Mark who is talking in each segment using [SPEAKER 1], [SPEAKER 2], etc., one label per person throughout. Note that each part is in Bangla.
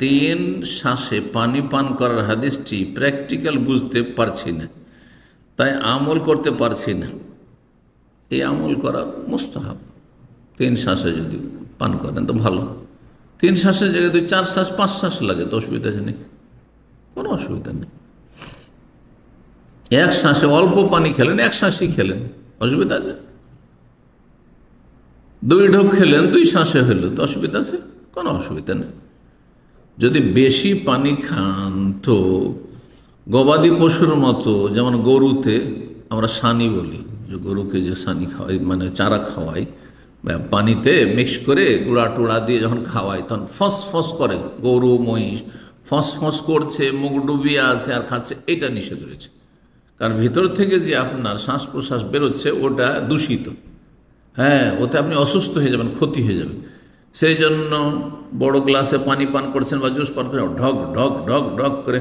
[SPEAKER 1] তিন শ্বাসে পানি পান করার হাদিসটি প্র্যাকটিক্যাল বুঝতে পারছি না, তাই আমল করতে পারছি না। এই আমল করা মুস্তাহাব। তিন শ্বাসে যদি পান করেন তো ভালো। তিন শ্বাসের জায়গায় যদি 4 শ্বাস 5 শ্বাস লাগে তো অসুবিধা নেই, কোনো অসুবিধা নেই। এক শ্বাসে অল্প পানি খেলেন, এক শ্বাসই খেলেন, অসুবিধা আছে? 2 ঢোক খেলেন, 2 শ্বাসে হইল তো অসুবিধা আছে? কোনো অসুবিধা নেই। যদি বেশি পানি খান তো গবাদি পশুর মতো, যেমন গরুতে আমরা সানি বলি, যে গরুকে যে সানি খাওয়াই মানে চারা খাওয়াই, পানিতে মিক্স করে গুঁড়া টুড়া দিয়ে যখন খাওয়াই তখন ফস ফস করে, গরু মহিষ ফস ফস করছে, মুখ ডুবিয়ে আছে আর খাচ্ছে, এটা নিষেধ রয়েছে। কারণ ভিতর থেকে যে আপনার শ্বাস প্রশ্বাস বেরোচ্ছে ওটা দূষিত। হ্যাঁ, ওতে আপনি অসুস্থ হয়ে যাবেন, ক্ষতি হয়ে যাবে। সেই জন্য বড় গ্লাসে পানি পান করছেন বা জুস পান করছেন, ঢক ঢক ঢক ঢক করে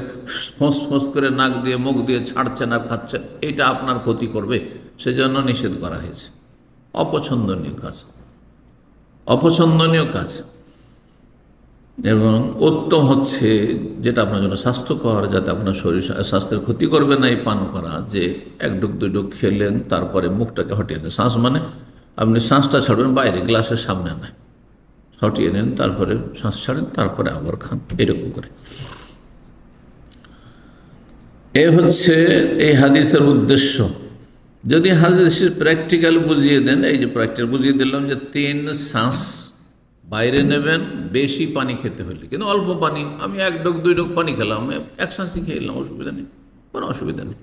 [SPEAKER 1] ফোঁস ফোঁস করে নাক দিয়ে মুখ দিয়ে ছাড়ছেন আর খাচ্ছেন, এটা আপনার ক্ষতি করবে, সেজন্য নিষেধ করা হয়েছে। অপছন্দনীয় কাজ, অপছন্দনীয় কাজ। এবং উত্তম হচ্ছে যেটা আপনার জন্য স্বাস্থ্যকর, যাতে আপনার শরীর স্বাস্থ্যের ক্ষতি করবে না, এই পান করা, যে 1 ঢোক 2 ঢোক খেলেন তারপরে মুখটাকে হটিয়ে নেন। শ্বাস মানে আপনি শ্বাসটা ছাড়বেন বাইরে, গ্লাসের সামনে নয়, হটিয়ে নেন, তারপরে শ্বাস ছাড়েন, তারপরে আবার খান, এরকম করে। এ হচ্ছে এই হাদিসের উদ্দেশ্য। যদি হাদিসের প্র্যাকটিক্যাল বুঝিয়ে দেন, এই যে প্র্যাকটিক্যাল বুঝিয়ে দিলাম যে 3 শ্বাস বাইরে নেবেন বেশি পানি খেতে হলে, কিন্তু অল্প পানি, আমি 1 ঢোক 2 ঢোক পানি খেলাম, 1 শ্বাসই খেয়ে নিলাম, অসুবিধা নেই, কোনো অসুবিধা নেই।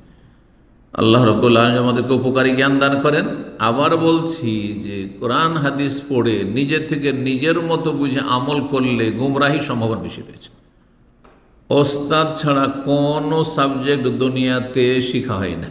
[SPEAKER 1] আল্লাহ রাব্বুল আলামিন আমাদেরকে উপকারী জ্ঞান দান করেন। আবার বলছি যে কোরআন হাদিস পড়ে নিজের থেকে নিজের মতো বুঝে আমল করলে গুমরাহির সম্ভাবনা বেশি রয়েছে। ওস্তাদ ছাড়া কোনো সাবজেক্ট দুনিয়াতে শেখা হয় না।